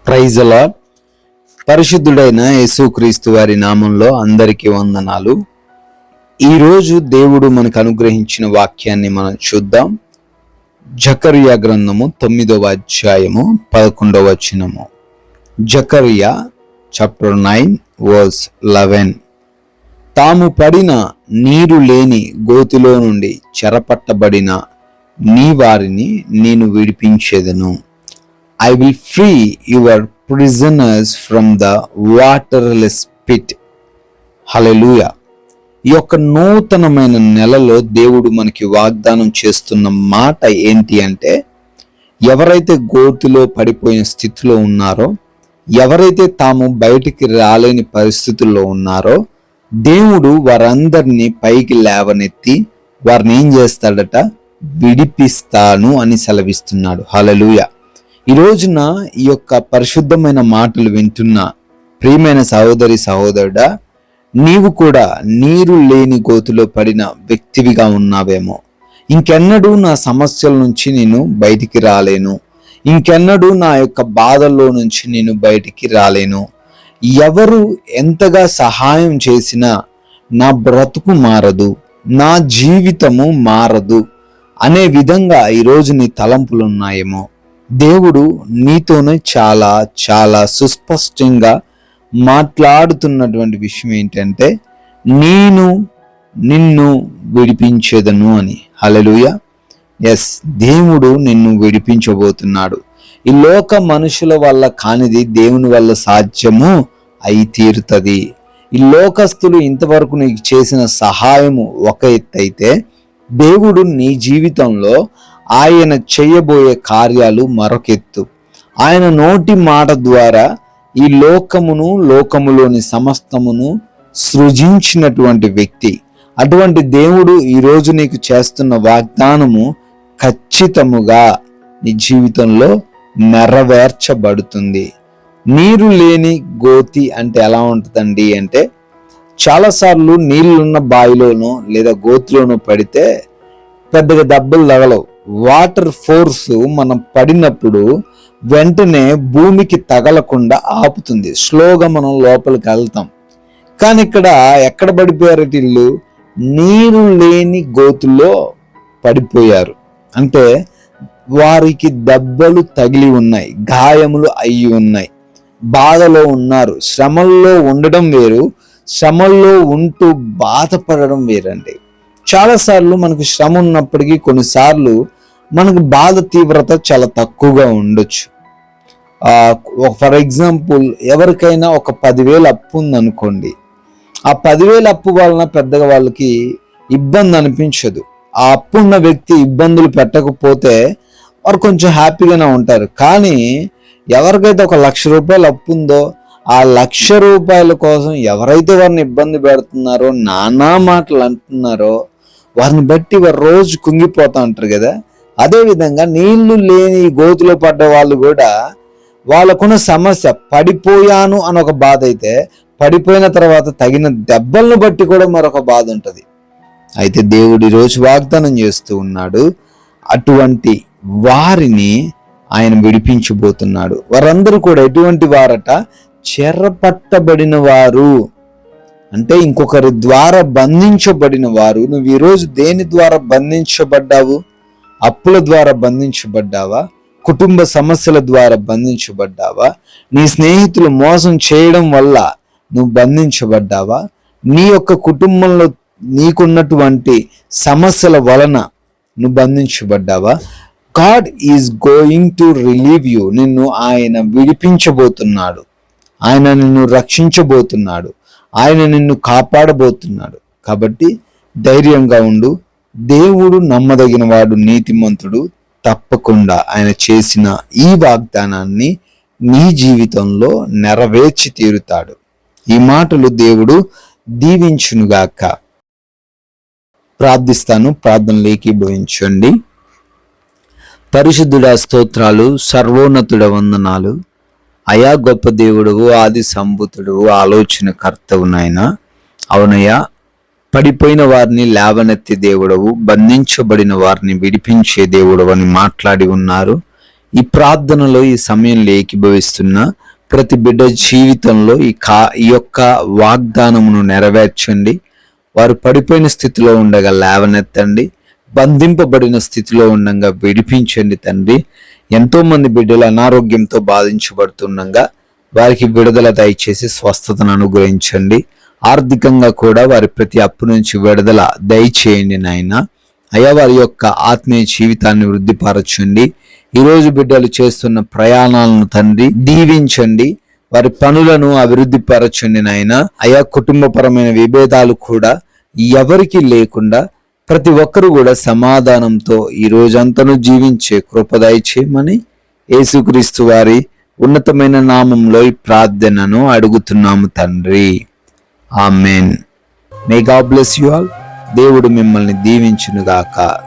Praise the lord. పరిశుద్ధుడైన యేసుక్రీస్తు వారి నామంలో అందరికీ వందనాలు. ఈరోజు దేవుడు మనకు అనుగ్రహించిన వాక్యాన్ని మనం చూద్దాం. జకర్యా గ్రంథము 9వ అధ్యాయము 11వ వచనము. జకర్యా చాప్టర్ 9 వర్స్ 11. తాము పడిన నీరు లేని గోతిలో నుండి చెరపట్టబడిన నీ వారిని నేను విడిపించేదను. I will free your prisoners from the waterless pit. హల్లెలూయా. ఈ యొక్క నూతనమైన నెలలో దేవుడు మనకి వాగ్దానం చేస్తున్న మాట ఏంటి అంటే, ఎవరైతే గోతిలో పడిపోయిన స్థితిలో ఉన్నారో, ఎవరైతే తాము బయటికి రాలేని పరిస్థితుల్లో ఉన్నారో, దేవుడు వారందరినీ పైకి లేవనెత్తి వారిని ఏం చేస్తాడట? విడిపిస్తాను అని సెలవిస్తున్నాడు. హల్లెలూయా. ఈ రోజున ఈ యొక్క పరిశుద్ధమైన మాటలు వింటున్న ప్రియమైన సహోదరి సహోదరుడా, నీవు కూడా నీరు లేని గోతిలో పడిన వ్యక్తివిగా ఉన్నావేమో. ఇంకెన్నడూ నా సమస్యల నుంచి నేను బయటికి రాలేను, ఇంకెన్నడూ నా యొక్క బాధల్లో నుంచి నేను బయటికి రాలేను, ఎవరు ఎంతగా సహాయం చేసినా నా బ్రతుకు మారదు, నా జీవితము మారదు అనే విధంగా ఈరోజు నీ తలంపులు ఉన్నాయేమో. దేవుడు నీతోనే చాలా చాలా సుస్పష్టంగా మాట్లాడుతున్నటువంటి విషయం ఏంటంటే, నేను నిన్ను విడిపించేదను అని. హల్లెలూయా. ఎస్, దేవుడు నిన్ను విడిపించబోతున్నాడు. ఈ లోక మనుషుల వల్ల కానిది దేవుని వల్ల సాధ్యము అయి తీరుతుంది. ఈ లోకస్తులు ఇంతవరకు నీకు చేసిన సహాయము ఒక ఎత్తు అయితే, దేవుడు నీ జీవితంలో ఆయన చేయబోయే కార్యాలు మరొకెత్తు. ఆయన నోటి మాట ద్వారా ఈ లోకమును, లోకములోని సమస్తమును సృజించినటువంటి వ్యక్తి. అటువంటి దేవుడు ఈరోజు నీకు చేస్తున్న వాగ్దానము ఖచ్చితముగా నీ జీవితంలో నెరవేర్చబడుతుంది. నీరు లేని గోతి అంటే ఎలా ఉంటుందండి అంటే, చాలాసార్లు నీళ్ళున్న బావిలోనో లేదా గోతిలోనో పడితే పెద్దగా దెబ్బలు తగలవు. వాటర్ ఫోర్స్ మనం పడినప్పుడు వెంటనే భూమికి తగలకుండా ఆపుతుంది, స్లోగా మనం లోపలికి వెళ్తాం. కానీ ఇక్కడ ఎక్కడ పడిపోయారు వీళ్ళు? నీరు లేని గోతుల్లో పడిపోయారు. అంటే వారికి దెబ్బలు తగిలి ఉన్నాయి, గాయములు అయ్యి ఉన్నాయి, బాధలో ఉన్నారు. శ్రమల్లో ఉండడం వేరు, శ్రమల్లో ఉంటూ బాధపడడం వేరండి. చాలాసార్లు మనకు శ్రమ ఉన్నప్పటికీ కొన్నిసార్లు మనకు బాధ తీవ్రత చాలా తక్కువగా ఉండొచ్చు. ఫర్ ఎగ్జాంపుల్, ఎవరికైనా ఒక 10,000 అప్పు ఉందనుకోండి. ఆ 10,000 అప్పు వలన పెద్దగా వాళ్ళకి ఇబ్బంది అనిపించదు. ఆ అప్పు ఉన్న వ్యక్తి ఇబ్బందులు పెట్టకపోతే వారు కొంచెం హ్యాపీగానే ఉంటారు. కానీ ఎవరికైతే ఒక 1,00,000 రూపాయలు అప్పు ఉందో, ఆ 1,00,000 రూపాయల కోసం ఎవరైతే వారిని ఇబ్బంది పెడుతున్నారో, నానా మాటలు అంటున్నారో, వారిని బట్టి వారు రోజు కుంగిపోతూ ఉంటారు కదా. అదేవిధంగా నీళ్లు లేని గోతిలో పడ్డ వాళ్ళు కూడా వాళ్ళకున్న సమస్య, పడిపోయాను అని ఒక బాధ అయితే, పడిపోయిన తర్వాత తగిన దెబ్బలను బట్టి కూడా మరొక బాధ ఉంటుంది. అయితే దేవుడు ఈరోజు వాగ్దానం చేస్తూ ఉన్నాడు, అటువంటి వారిని ఆయన విడిపించబోతున్నాడు. వారందరూ కూడా ఎటువంటి వారట? చెరపట్టబడిన వారు. అంటే ఇంకొకరి ద్వారా బంధించబడిన వారు. నువ్వు ఈరోజు దేని ద్వారా బంధించబడ్డావు? అప్పుల ద్వారా బంధించబడ్డావా? కుటుంబ సమస్యల ద్వారా బంధించబడ్డావా? నీ స్నేహితులు మోసం చేయడం వల్ల నువ్వు బంధించబడ్డావా? నీ యొక్క కుటుంబంలో నీకున్నటువంటి సమస్యల వలన నువ్వు బంధించబడ్డావా? God is going to relieve you. నిన్ను ఆయన విడిపించబోతున్నాడు, ఆయన నిన్ను రక్షించబోతున్నాడు, ఆయన నిన్ను కాపాడబోతున్నాడు. కాబట్టి ధైర్యంగా ఉండు. దేవుడు నమ్మదగిన వాడు, నీతిమంతుడు. తప్పకుండా ఆయన చేసిన ఈ వాగ్దానాన్ని నీ జీవితంలో నెరవేర్చి తీరుతాడు. ఈ మాటలు దేవుడు దీవించునుగాక. ప్రార్థిస్తాను, ప్రార్థనలు ఏకీభవించండి. పరిశుద్ధుడా స్తోత్రాలు, సర్వోన్నతుడ వందనాలు. అయా గొప్ప దేవుడువు, ఆది సంభూతుడువు, ఆలోచన కర్తవు నాయన. అవునయ్యా, పడిపోయిన వారిని లేవనెత్తే దేవుడవు, బంధించబడిన వారిని విడిపించే దేవుడవు అని మాట్లాడి ఉన్నారు. ఈ ప్రార్థనలో ఈ సమయంలో ఏకీభవిస్తున్న ప్రతి బిడ్డ జీవితంలో ఈ యొక్క వాగ్దానమును నెరవేర్చండి. వారు పడిపోయిన స్థితిలో ఉండగా లేవనెత్తండి, బంధింపబడిన స్థితిలో ఉండగా విడిపించండి తండ్రి. ఎంతో మంది బిడ్డలు అనారోగ్యంతో బాధించబడుతుండగా వారికి విడుదల దయచేసి స్వస్థతను అనుగ్రహించండి. ఆర్థికంగా కూడా వారి ప్రతి అప్పు నుంచి విడుదల దయచేయండి నాయన. అయ్యా, వారి యొక్క ఆత్మీయ జీవితాన్ని వృద్ధిపరచండి. ఈరోజు బిడ్డలు చేస్తున్న ప్రయాణాలను తండ్రి దీవించండి, వారి పనులను అభివృద్ధి పరచండి నాయన. అయా, కుటుంబపరమైన విభేదాలు కూడా ఎవరికి లేకుండా ప్రతి ఒక్కరు కూడా సమాధానంతో ఈ రోజంతను జీవించే కృప దయచేయమని యేసుక్రీస్తు వారి ఉన్నతమైన నామంలో ఈ ప్రార్థనను అడుగుతున్నాము తండ్రి. Amen. May God bless you all. దేవుడు మిమ్మల్ని దీవించునుగాక.